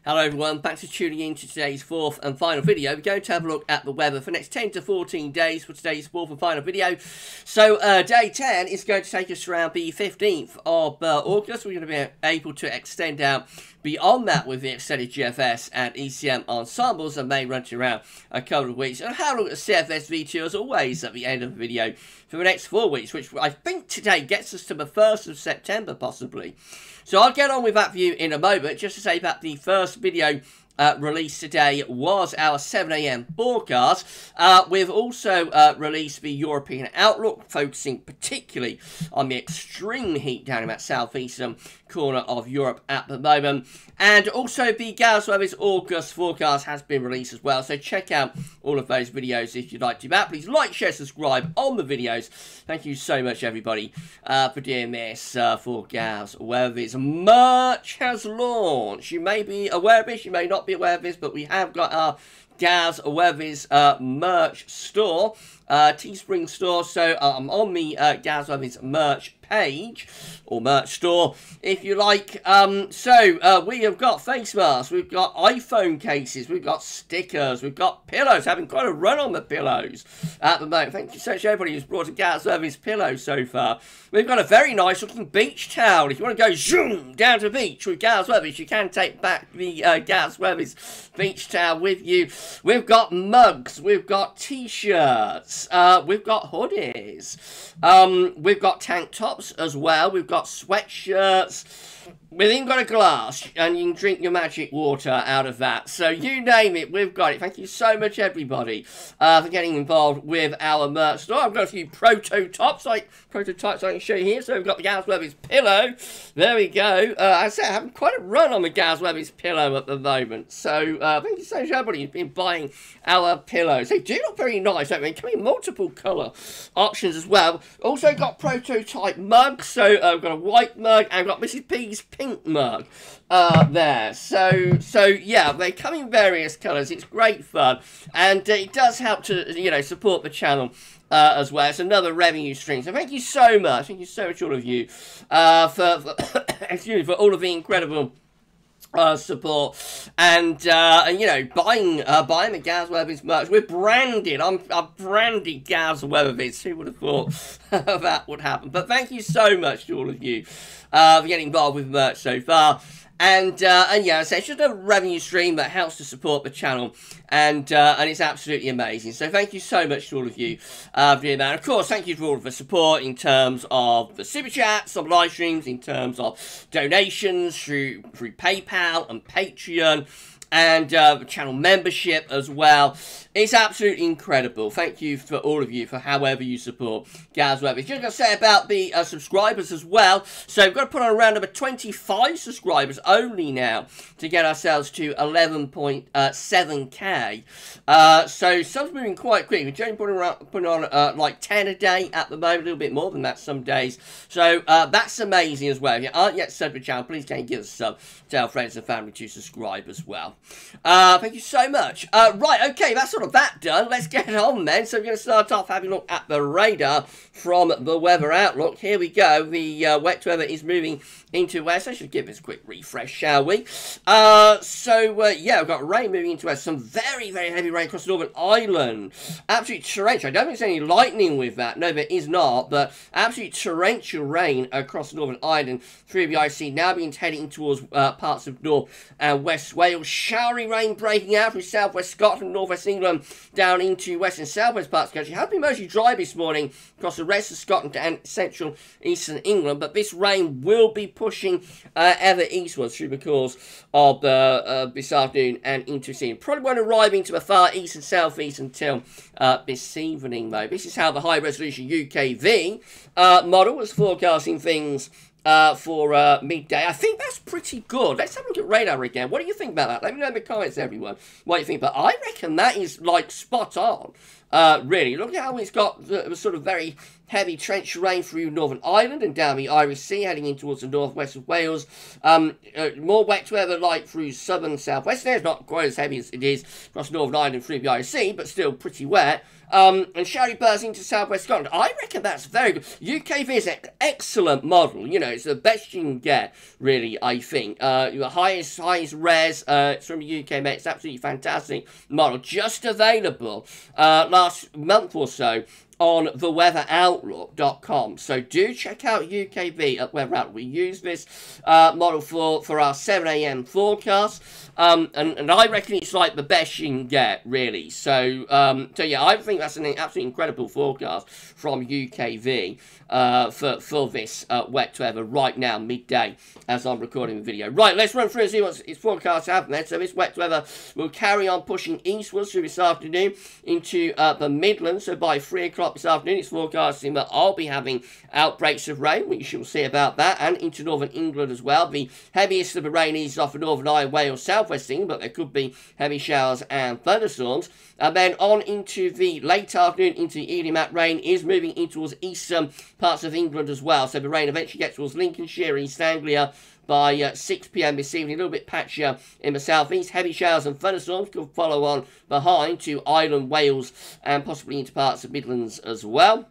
Hello everyone, thanks for tuning in to today's fourth and final video. We're going to have a look at the weather for the next 10 to 14 days for today's fourth and final video. So day 10 is going to take us around the 15th of August. We're going to be able to extend out beyond that with the extended GFS and ECM ensembles and may run to around a couple of weeks. And have a look at CFS V2 as always at the end of the video for the next 4 weeks, which I think today gets us to the 1st of September possibly. So I'll get on with that view in a moment. Just to say that the first video released today was our 7 AM forecast. We've also released the European outlook, focusing particularly on the extreme heat down in that southeastern corner of Europe at the moment. And also the GavsWeatherVids August forecast has been released as well. So check out all of those videos if you'd like to do that. Please like, share, subscribe on the videos. Thank you so much everybody for doing this for GavsWeatherVids. Merch has launched. You may be aware of this, you may not be aware of this, but we have got our GavsWeatherVids merch store, Teespring store. So I'm on the GavsWeatherVids merch page or merch store if you like. We have got face masks, we've got iPhone cases, we've got stickers, we've got pillows. Having quite a run on the pillows at the moment. Thank you so much everybody who's brought a GavsWeatherVids pillow so far. We've got a very nice looking beach towel. If you want to go zoom down to the beach with GavsWeatherVids, you can take back the GavsWeatherVids beach towel with you. We've got mugs, we've got t-shirts, we've got hoodies, we've got tank tops as well, we've got sweatshirts, we've even got a glass and you can drink your magic water out of that. So you name it, we've got it. Thank you so much everybody for getting involved with our merch store. I've got a few prototypes I can show you here. So we've got the GavsWeatherVids pillow, there we go. As I said, I'm having quite a run on the GavsWeatherVids pillow at the moment. So thank you so much everybody who's been buying our pillows. They do look very nice, don't they? Come in multiple colour options as well. Also got prototype mugs. So I've got a white mug and I've got Mrs. P's pink mug there. So yeah, they come in various colours. It's great fun, and it does help to, you know, support the channel as well. It's another revenue stream. So thank you so much. Thank you so much all of you for excuse me, for all of the incredible support and you know, buying the GavsWeatherVids merch. We're branded. I'm branded GavsWeatherVids. Who would have thought that would happen? But thank you so much to all of you for getting involved with merch so far. And yeah, so it's just a revenue stream that helps to support the channel, and it's absolutely amazing. So thank you so much to all of you for doing that. And of course, thank you for all of the support in terms of the super chats, of live streams, in terms of donations through PayPal and Patreon, and the channel membership as well. It's absolutely incredible. Thank you for all of you for however you support GavsWeatherVids. Just going to say about the subscribers as well. So we've got to put on around about 25 subscribers only now to get ourselves to 11.7k. So subs moving quite quick. We're generally putting on like 10 a day at the moment, a little bit more than that some days. So that's amazing as well. If you aren't yet subbed to the channel, please can give us a sub. Tell friends and family to subscribe as well. Thank you so much. Right, okay, that's sort of that done. Let's get on then. So we're going to start off having a look at the radar from the weather outlook. Here we go. The wet weather is moving into west. I should give this a quick refresh, shall we? Yeah, we've got rain moving into west. Some very, very heavy rain across Northern Ireland. Absolute torrential. I don't think there's any lightning with that. No, there is not. But absolute torrential rain across Northern Ireland through the IC. Now begins heading towards parts of North and West Wales. Showery rain breaking out through southwest Scotland, northwest England, down into west and southwest parts of the country. It has been mostly dry this morning across the rest of Scotland and central eastern England, but this rain will be pushing ever eastwards through the course of this afternoon and into this evening. Probably won't arrive into the far east and southeast until this evening, though. This is how the high resolution UKV model was forecasting things for midday. I think that's pretty good. Let's have a look at radar again. What do you think about that? Let me know in the comments, everyone, what you think. But I reckon that is, like, spot on. Really. Look at how it's got the sort of very heavy trench rain through Northern Ireland and down the Irish Sea, heading in towards the northwest of Wales. More wet weather like through southern southwestern areas, not quite as heavy as it is across Northern Ireland through the Irish Sea, but still pretty wet. And showery bursts into southwest Scotland. I reckon that's very good. UKV is an excellent model. You know, it's the best you can get, really, I think. The highest res from the UK, mate. It's absolutely fantastic model. Just available last month or so on theweatheroutlook.com. So do check out UKV at Weather Outlook. We use this model for our 7 AM forecast. And I reckon it's like the best you can get, really. So yeah, I think that's an absolutely incredible forecast from UKV for this wet weather right now, midday, as I'm recording the video. Right, let's run through and see what its forecast have there. So this wet weather will carry on pushing eastwards through this afternoon into the Midlands. So by 3 o'clock this afternoon, it's forecasting that I'll be having outbreaks of rain. We shall see about that, and into northern England as well. The heaviest of the rain is off of Northern Ireland, Wales, southwest England, but there could be heavy showers and thunderstorms. And then on into the late afternoon, into the evening, that rain is moving in towards eastern parts of England as well. So the rain eventually gets towards Lincolnshire, East Anglia by 6 PM this evening. A little bit patchier in the southeast. Heavy showers and thunderstorms could follow on behind to Ireland, Wales, and possibly into parts of Midlands as well.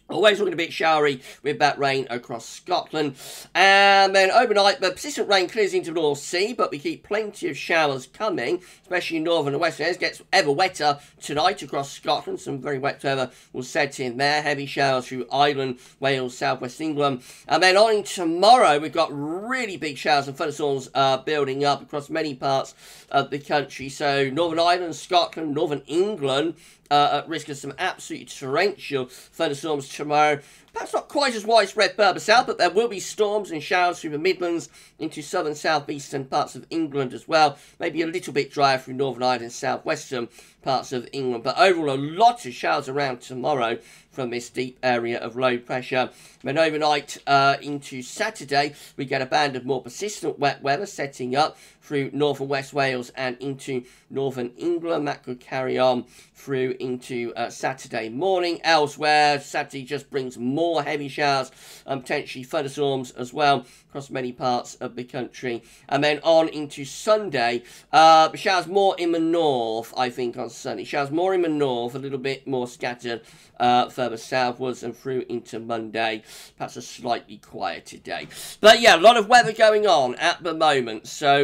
Always looking a bit showery with that rain across Scotland. And then overnight, the persistent rain clears into the North Sea, but we keep plenty of showers coming, especially in northern and western areas. It gets ever wetter tonight across Scotland. Some very wet weather will set in there. Heavy showers through Ireland, Wales, southwest England. And then on tomorrow, we've got really big showers and thunderstorms building up across many parts of the country. So Northern Ireland, Scotland, northern England, at risk of some absolutely torrential thunderstorms tomorrow. Perhaps not quite as widespread further south, but there will be storms and showers through the Midlands into southern, southeastern parts of England as well. Maybe a little bit drier through Northern Ireland and southwestern parts of England. But overall, a lot of showers around tomorrow from this deep area of low pressure. Then overnight into Saturday, we get a band of more persistent wet weather setting up through north and west Wales and into northern England. That could carry on through into Saturday morning. Elsewhere, Saturday just brings more heavy showers and potentially thunderstorms as well across many parts of the country. And then on into Sunday, showers more in the north, I think, on Sunday. Showers more in the north, a little bit more scattered further southwards and through into Monday. Perhaps a slightly quieter day. But yeah, a lot of weather going on at the moment. So,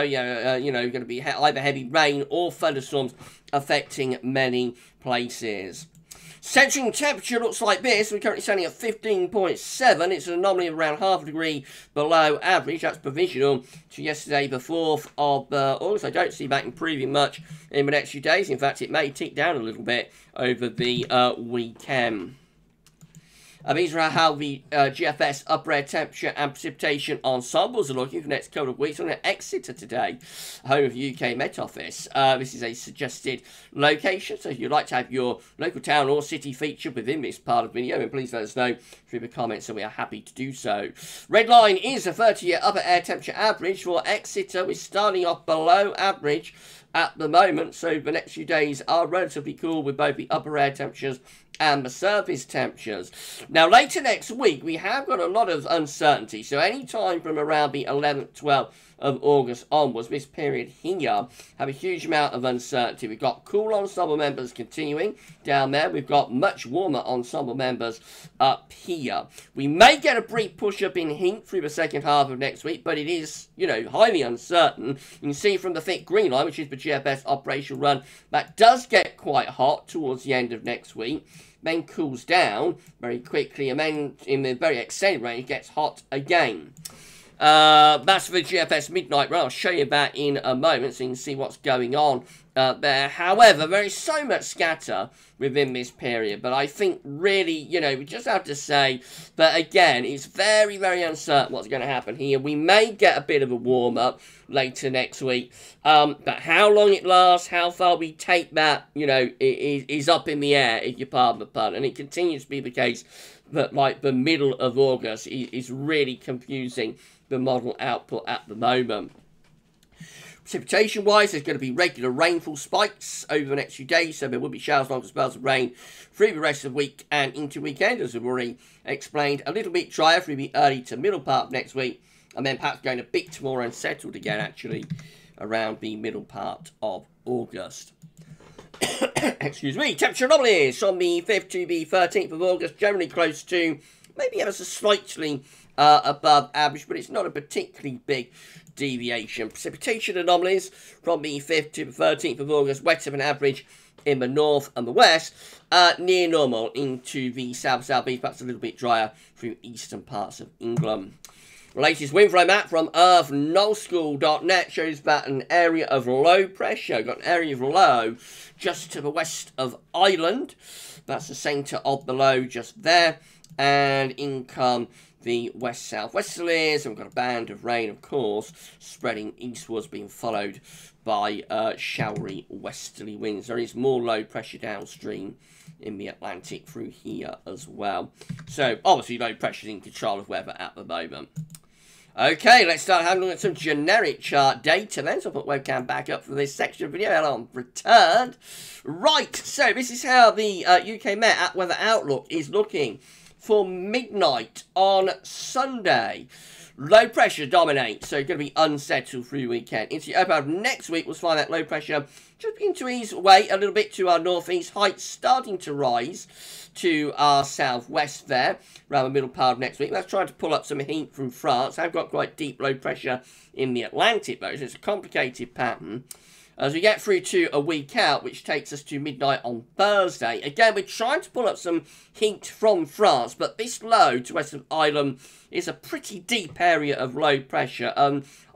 yeah, you know, going to be either heavy rain or thunderstorms affecting many places. Central temperature looks like this. We're currently standing at 15.7. It's an anomaly of around half a degree below average. That's provisional to yesterday, the 4th of August. I don't see that improving much in the next few days. In fact, it may tick down a little bit over the weekend. These are how the GFS upper air temperature and precipitation ensembles are looking for the next couple of weeks. I'm going to Exeter today, home of the UK Met Office. This is a suggested location, so if you'd like to have your local town or city featured within this part of the video, then please let us know through the comments, and we are happy to do so. Red line is a 30-year upper air temperature average for Exeter. We're starting off below average at the moment, so the next few days are relatively cool with both the upper air temperatures and the surface temperatures. Now, later next week, we have got a lot of uncertainty. So any time from around the 11th, 12th of August onwards, this period here, have a huge amount of uncertainty. We've got cool ensemble members continuing down there. We've got much warmer ensemble members up here. We may get a brief push up in heat through the second half of next week, but it is, you know, highly uncertain. You can see from the thick green line, which is the GFS operational run, that does get quite hot towards the end of next week. Then cools down very quickly, and then in the very extended range it gets hot again. That's for the GFS midnight run. I'll show you that in a moment so you can see what's going on there. However, there is so much scatter within this period, but I think really, you know, we just have to say that again, it's very, very uncertain what's going to happen here. We may get a bit of a warm-up later next week, but how long it lasts, how far we take that, you know, is up in the air, if you pardon the pun, and it continues to be the case that, like, the middle of August is really confusing the model output at the moment. Precipitation-wise, there's going to be regular rainfall spikes over the next few days, so there will be showers along with spells of rain through the rest of the week and into weekend, as we've already explained. A little bit drier through the early to middle part of next week, and then perhaps going a bit more unsettled again, actually, around the middle part of August. Excuse me. Temperature anomalies on the 5th to the 13th of August, generally close to, maybe ever so slightly above average, but it's not a particularly big deviation. Precipitation anomalies from the 5th to the 13th of August, wetter than average in the north and the west, near normal into the south-southeast, perhaps a little bit drier through eastern parts of England. The latest wind flow map from earthnullschool.net shows that an area of low pressure, got an area of low just to the west of Ireland. That's the centre of the low just there, and in come the west-southwesterlies, and we've got a band of rain, of course, spreading eastwards, being followed by showery westerly winds. There is more low pressure downstream in the Atlantic through here as well. So, obviously, low pressure in control of weather at the moment. Okay, let's start having a look at some generic chart data then. So I'll put webcam back up for this section of the video and I'm returned. Right, so this is how the UK Met at Weather Outlook is looking for midnight on Sunday. Low pressure dominates, so going to be unsettled through the weekend. Into the open of next week, we'll find that low pressure just begin to ease away a little bit to our northeast. Heights starting to rise to our southwest there, around the middle part of next week. That's trying to pull up some heat from France. I've got quite deep low pressure in the Atlantic, though, so it's a complicated pattern. As we get through to a week out, which takes us to midnight on Thursday. Again, we're trying to pull up some heat from France, but this low to west of Ireland is a pretty deep area of low pressure.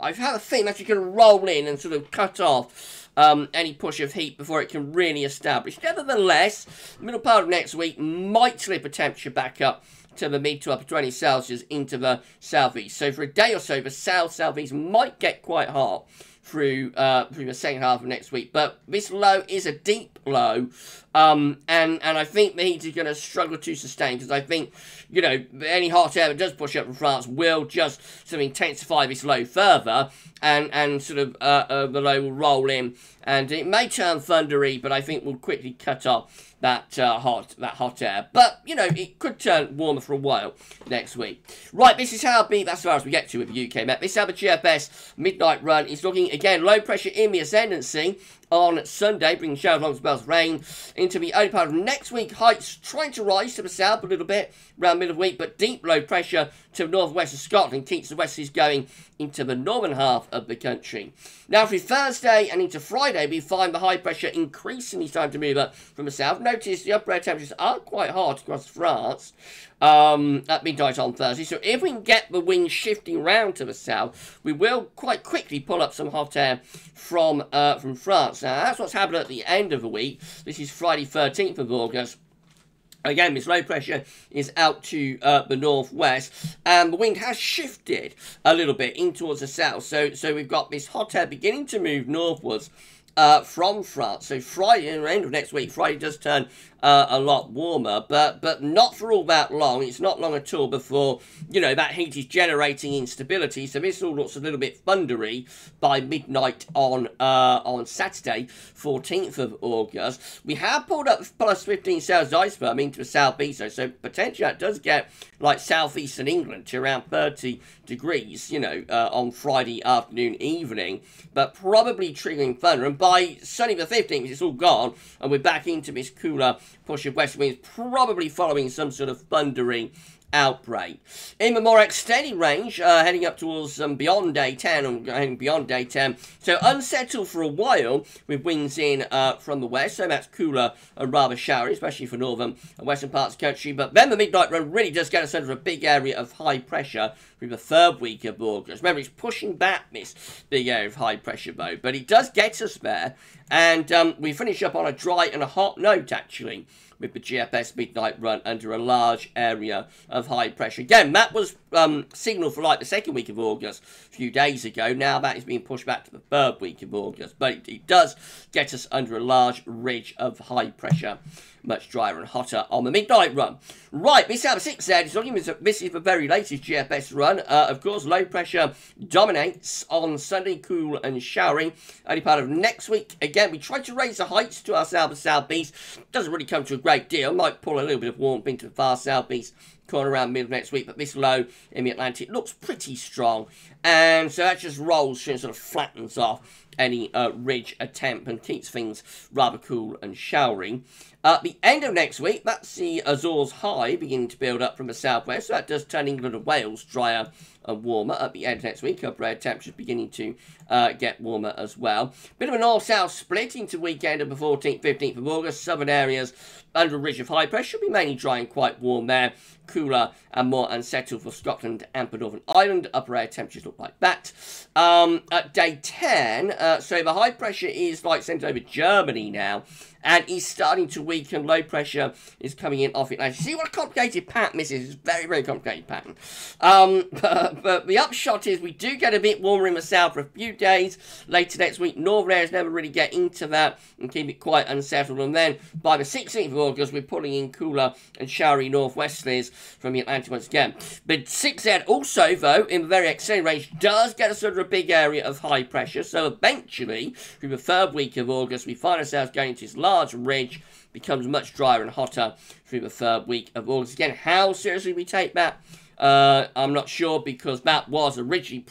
I've had a feeling that you can roll in and sort of cut off any push of heat before it can really establish. Nevertheless, the middle part of next week might slip a temperature back up to the mid to upper 20 Celsius into the southeast. So for a day or so, the south-southeast might get quite hot through the second half of next week. But this low is a deep low, and I think the heat is going to struggle to sustain, because I think, you know, any hot air that does push up from France will just sort of intensify this low further, and sort of the low will roll in, and it may turn thundery, but I think we'll quickly cut off that hot air. But, you know, it could turn warmer for a while next week. Right, this is how that's as far as we get to with the UK Met. This is how the GFS midnight run is looking. Again, low pressure in the ascendancy on Sunday, bringing showers along with spells of rain into the early part of next week. Heights trying to rise to the south a little bit around middle of the week, but deep low pressure to the northwest of Scotland keeps the westerlies going into the northern half of the country. Now, through Thursday and into Friday, we find the high pressure increasingly starting to move up from the south. Notice the upper air temperatures are quite hot across France at midnight on Thursday. So if we can get the wind shifting round to the south, we will quite quickly pull up some hot air from France. Now, that's what's happened at the end of the week. This is Friday, 13th of August. Again, this low pressure is out to the northwest, and the wind has shifted a little bit in towards the south. So we've got this hot air beginning to move northwards from France. So Friday, at the end of next week, Friday does turn a lot warmer, but not for all that long. It's not long at all before, you know, that heat is generating instability. So this all looks a little bit thundery by midnight on Saturday, 14th of August. We have pulled up plus 15 Celsius iceberg into the southeast, so potentially that does get like southeastern England to around 30 degrees, you know, on Friday afternoon, evening, but probably triggering thunder. And by Sunday the 15th, it's all gone, and we're back into this cooler push of west winds, probably following some sort of thundering outbreak. In the more extended range, heading up towards beyond day 10, and heading beyond day 10, so unsettled for a while with winds in from the west, so that's cooler and rather showery, especially for northern and western parts of the country. But then the midnight run really does get us under a big area of high pressure through the third week of August. Remember, it's pushing back this big area of high pressure though, but it does get us there, and we finish up on a dry and a hot note actually, with the GFS midnight run under a large area of high pressure. Again, that was signalled for like the second week of August a few days ago. Now that is being pushed back to the third week of August. But it does get us under a large ridge of high pressure, much drier and hotter on the midnight run. Right, this is how the 6Z is looking. This is the very latest GFS run. one, of course, low pressure dominates on Sunday, cool and showery. Early part of next week, again, we try to raise the heights to our south and southeast. Doesn't really come to a great deal. Might pull a little bit of warmth into the far southeast corner around middle of next week, but this low in the Atlantic looks pretty strong, and so that just rolls through and sort of flattens off any ridge attempt and keeps things rather cool and showery. At the end of next week, that's the Azores high beginning to build up from the southwest, so that does turn England and Wales drier and warmer at the end of next week. Upper air temperatures beginning to get warmer as well. Bit of a north-south split into weekend of the 14th, 15th of August. Southern areas under a ridge of high pressure should be mainly dry and quite warm there. Cooler and more unsettled for Scotland and the Northern Ireland. Upper air temperatures look like that. At day 10, so the high pressure is like sent over Germany now, and is starting to weaken. Low pressure is coming in off Atlantic. See what a complicated pattern this is. It's a very, very complicated pattern. But the upshot is we do get a bit warmer in the south for a few days. Later next week, northern areas never really get into that and keep it quite unsettled. And then by the 16th of August, we're pulling in cooler and showery northwesterlies from the Atlantic once again. But 6Z also, though, in the very extended range, does get us under a big area of high pressure. So eventually, through the third week of August, we find ourselves going to this large ridge, becomes much drier and hotter through the third week of August. Again, how seriously we take that, I'm not sure, because that was originally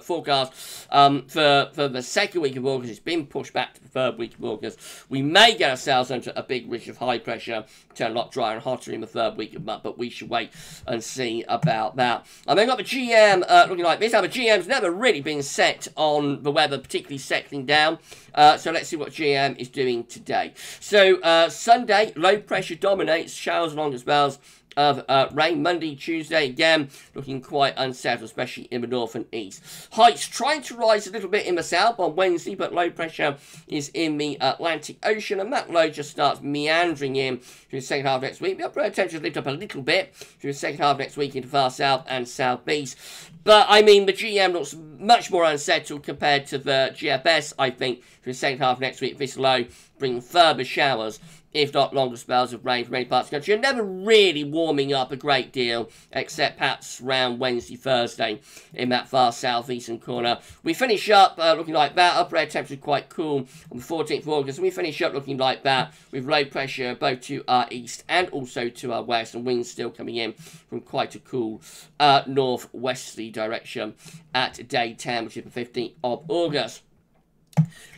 forecast for the second week of August. It's been pushed back to the third week of August. We may get ourselves under a big ridge of high pressure, turn a lot drier and hotter in the third week of month, but we should wait and see about that. And then got the GM looking like this. Now, the GM's never really been set on the weather, particularly settling down. So let's see what GM is doing today. So Sunday, low pressure dominates, showers along the spells of rain. Monday, Tuesday, again, looking quite unsettled, especially in the north and east. Heights trying to rise a little bit in the south on Wednesday, but low pressure is in the Atlantic Ocean, and that low just starts meandering in through the second half of next week. The upper air temperatures lift up a little bit through the second half of next week into far south and southeast. But, I mean, the GM looks much more unsettled compared to the GFS, I think, through the second half of next week. This low bringing further showers, if not longer spells of rain from many parts of the country. You're never really warming up a great deal, except perhaps around Wednesday, Thursday, in that far southeastern corner. We finish up looking like that. Upper air temperature quite cool on the 14th of August. And we finish up looking like that with low pressure both to our east and also to our west. And winds still coming in from quite a cool northwesterly direction at day 10, which is the 15th of August.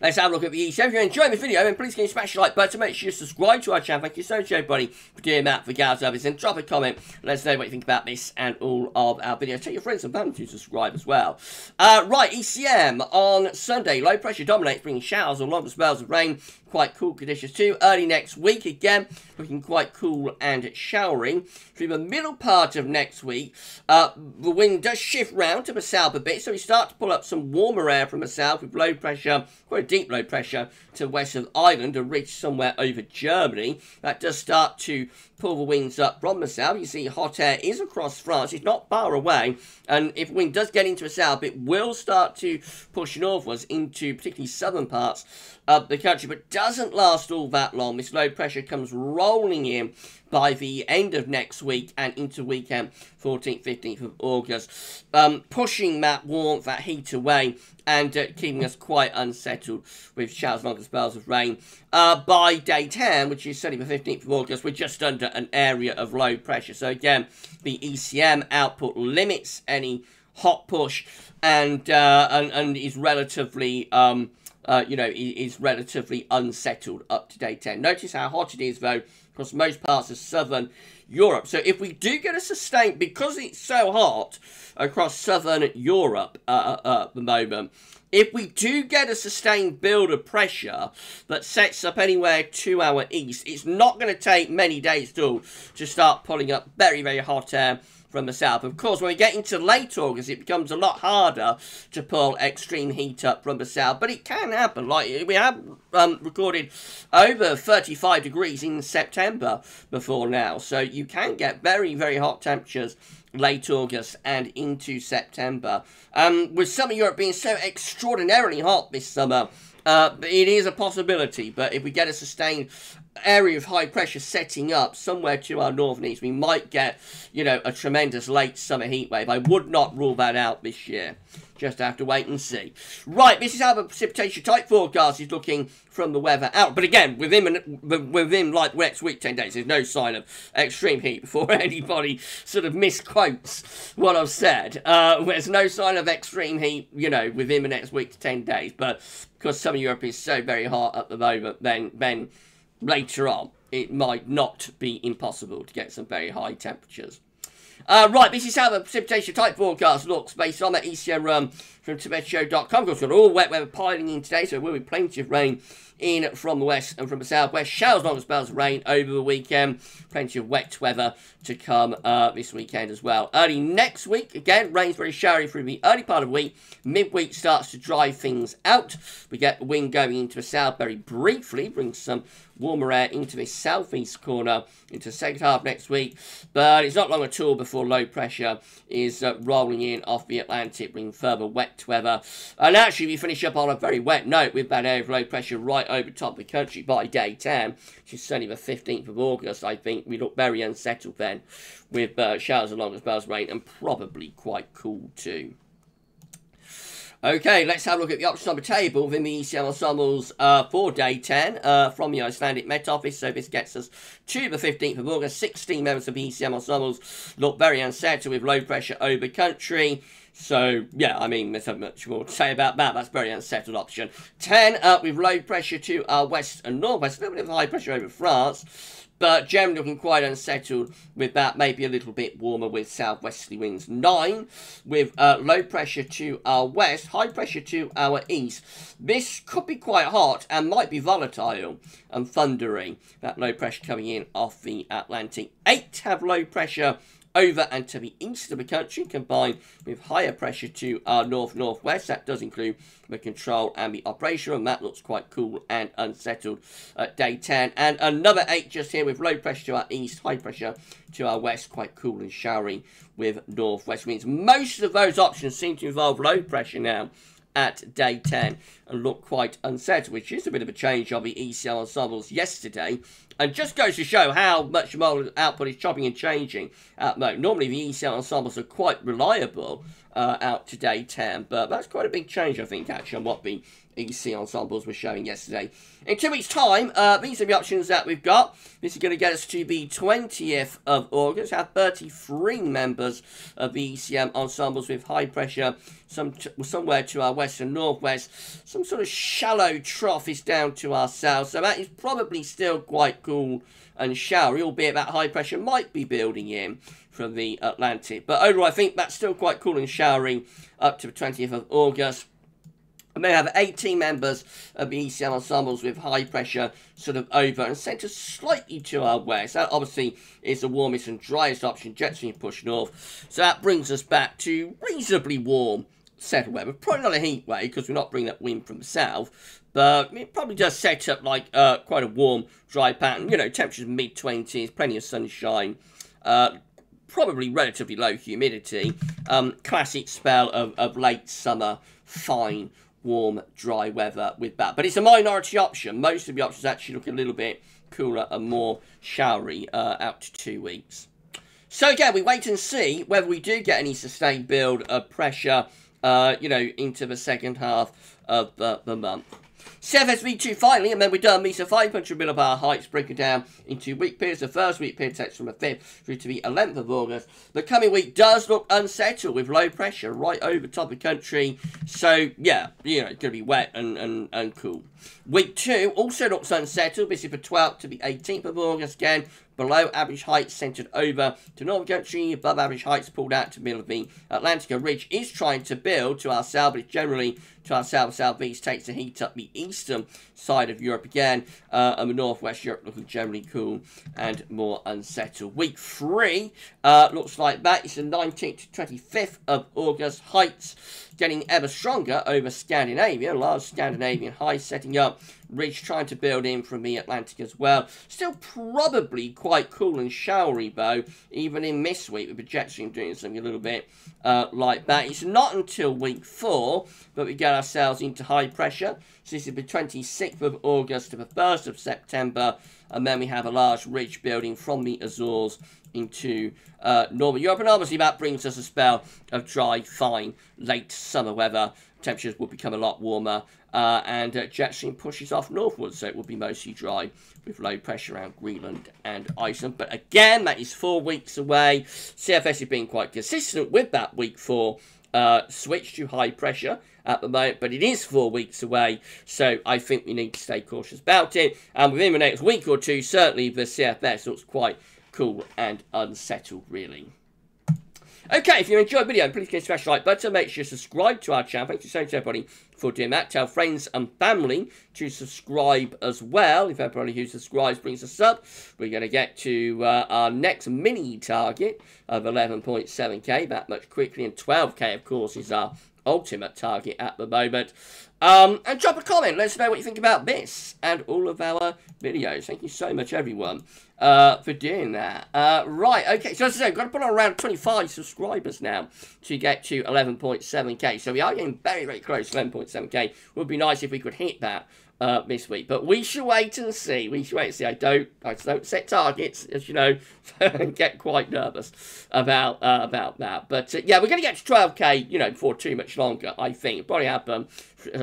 Let's have a look at the ECM. If you're enjoying this video, then please can you smash the like button, make sure you subscribe to our channel. Thank you so much, everybody, for doing that for GavsWeatherVids, and drop a comment. Let us know what you think about this and all of our videos. Tell your friends and family to subscribe as well. Right, ECM on Sunday. Low pressure dominates, bringing showers or longer spells of rain. Quite cool conditions too. Early next week, again, looking quite cool and showery. Through the middle part of next week, the wind does shift round to the south a bit, so we start to pull up some warmer air from the south with low pressure, quite a deep low pressure, to the west of Ireland, a ridge somewhere over Germany. That does start to pull the winds up from the south. You see hot air is across France. It's not far away, and if wind does get into the south, it will start to push northwards into particularly southern parts of the country, but doesn't last all that long. This low pressure comes rolling in by the end of next week and into weekend 14th, 15th of August, pushing that warmth, that heat away, and keeping us quite unsettled with showers, longer spells of rain. By day 10, which is certainly the 15th of August, we're just under an area of low pressure. So again, the ECM output limits any hot push and is relatively is relatively unsettled up to day 10. Notice how hot it is, though, across most parts of southern Europe. So if we do get a sustained, because it's so hot across southern Europe at the moment, if we do get a sustained build of pressure that sets up anywhere to our east, it's not going to take many days at all to start pulling up very, very hot air from the south. Of course, when we get into late August, it becomes a lot harder to pull extreme heat up from the south, but it can happen. Like, we have recorded over 35 degrees in September before now, so you can get very, very hot temperatures late August and into September. With summer Europe being so extraordinarily hot this summer, It is a possibility, but if we get a sustained area of high pressure setting up somewhere to our north and east, we might get, you know, a tremendous late summer heat wave. I would not rule that out this year. Just have to wait and see. Right, this is how the precipitation type forecast is looking from the weather out. But again, within like the next week, 10 days, there's no sign of extreme heat before anybody sort of misquotes what I've said. There's no sign of extreme heat, you know, within the next week to 10 days. But because some of Europe is so very hot at the moment, then later on, it might not be impossible to get some very high temperatures. Right, this is how the precipitation type forecast looks based on that ECM run from TibetShow.com. Of course, we've got all wet weather piling in today, so there will be plenty of rain in from the west and from the southwest. Showers, long spells of rain over the weekend. Plenty of wet weather to come this weekend as well. Early next week, again, rain's very showery through the early part of the week. Midweek starts to dry things out. We get the wind going into the south very briefly, brings some warmer air into this southeast corner into the second half next week, but it's not long at all before low pressure is rolling in off the Atlantic, bringing further wet weather. And actually, we finish up on a very wet note with that area of low pressure right over top of the country by day 10, which is certainly the 15th of August. I think we look very unsettled then, with showers along as well as rain, and probably quite cool too. Okay, let's have a look at the options on the table within the ECM ensembles for day 10 from the Icelandic Met Office. So this gets us to the 15th of August. 16 members of the ECM ensembles look very unsettled with low pressure over country. So, yeah, I mean, there's not much more to say about that. That's a very unsettled option. 10 with low pressure to our west and northwest. A little bit of high pressure over France, but generally looking quite unsettled with that, maybe a little bit warmer with southwesterly winds. 9 with low pressure to our west, high pressure to our east. This could be quite hot and might be volatile and thundery. That low pressure coming in off the Atlantic. 8 have low pressure over and to the east of the country, combined with higher pressure to our north-northwest. That does include the control and the operation, and that looks quite cool and unsettled at day 10. And another 8 just here with low pressure to our east, high pressure to our west, quite cool and showery with northwest winds. Most of those options seem to involve low pressure now at day 10 and look quite unsettled, which is a bit of a change of the ECM ensembles yesterday, and just goes to show how much model output is chopping and changing at the moment. Normally the ECM ensembles are quite reliable out to day 10, but that's quite a big change, I think, actually, on what the EC ensembles were showing yesterday. In 2 weeks' time, these are the options that we've got. This is going to get us to the 20th of August. Have 33 members of the ECM ensembles with high pressure, somewhere to our west and northwest. Some sort of shallow trough is down to our south, so that is probably still quite cool and showery, albeit that high pressure might be building in from the Atlantic. But overall, I think that's still quite cool and showery up to the 20th of August. And they have 18 members of the ECM ensembles with high pressure sort of over and centred slightly to our west. That obviously is the warmest and driest option, jets when you push north. So that brings us back to reasonably warm settled weather. Probably not a heat wave because we're not bringing that wind from the south, but it probably does set up like quite a warm, dry pattern. You know, temperatures mid-20s, plenty of sunshine, probably relatively low humidity. Classic spell of late summer, fine, warm, dry weather with that. But it's a minority option. Most of the options actually look a little bit cooler and more showery out to 2 weeks. So again, we wait and see whether we do get any sustained build of pressure, you know, into the second half of the month. CFS V2 finally, and then we're done. These are 500 millibar heights broken down into week periods. The first week period takes from the 5th through to the 11th of August. The coming week does look unsettled with low pressure right over top of the country. So, yeah, you know, it's going to be wet and cool. Week 2 also looks unsettled. This is the 12th to the 18th of August again. Below average heights centred over to northern country, above average heights pulled out to the middle of the Atlantic. A ridge is trying to build to our south, but generally to our south-southeast takes the heat up the eastern side of Europe again, and the northwest Europe looking generally cool and more unsettled. Week 3 looks like that. It's the 19th to 25th of August. Heights getting ever stronger over Scandinavia. Large Scandinavian high setting up. Ridge trying to build in from the Atlantic as well. Still probably quite cool and showery, though, even in this week, with the jet stream doing something a little bit like that. It's not until week 4 that we get ourselves into high pressure. So this is the 26th of August to the 1st of September. And then we have a large ridge building from the Azores into northern Europe. And obviously that brings us a spell of dry, fine, late summer weather. Temperatures will become a lot warmer. And jet stream pushes off northwards, so it will be mostly dry with low pressure around Greenland and Iceland. But again, that is 4 weeks away. CFS is being quite consistent with that week 4 switch to high pressure at the moment, but it is 4 weeks away, so I think we need to stay cautious about it. And within the next week or two, certainly the CFS looks quite cool and unsettled, really. Okay, if you enjoyed the video, please click the smash like button. Make sure you subscribe to our channel. Thank you so much, everybody, for doing that. Tell friends and family to subscribe as well. If everybody who subscribes brings us up, we're going to get to our next mini target of 11.7k that much quickly. And 12k, of course, is our ultimate target at the moment. And drop a comment. Let us know what you think about this and all of our videos. Thank you so much, everyone, for doing that. Right, okay. So as I said, we've got to put on around 25 subscribers now to get to 11.7k. So we are getting very, very close to 11.7k. Would be nice if we could hit that this week, but we shall wait and see. We shall wait and see. I don't set targets, as you know, and get quite nervous about that. But yeah, we're going to get to 12k, you know, before too much longer. I think it'll probably happen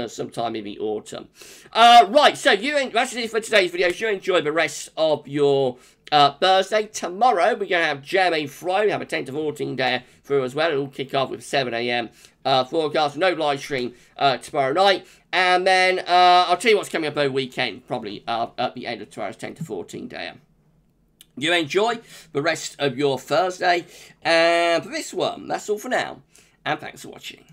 sometime in the autumn. Right, so that's it for today's video. If you enjoy the rest of your Thursday, tomorrow we're going to have GMA Friday. We have a 10 to 14 day through as well. It'll kick off with 7 AM forecast. No live stream tomorrow night. And then I'll tell you what's coming up over the weekend, probably at the end of tomorrow's 10 to 14 day. You enjoy the rest of your Thursday. And for this one, that's all for now. And thanks for watching.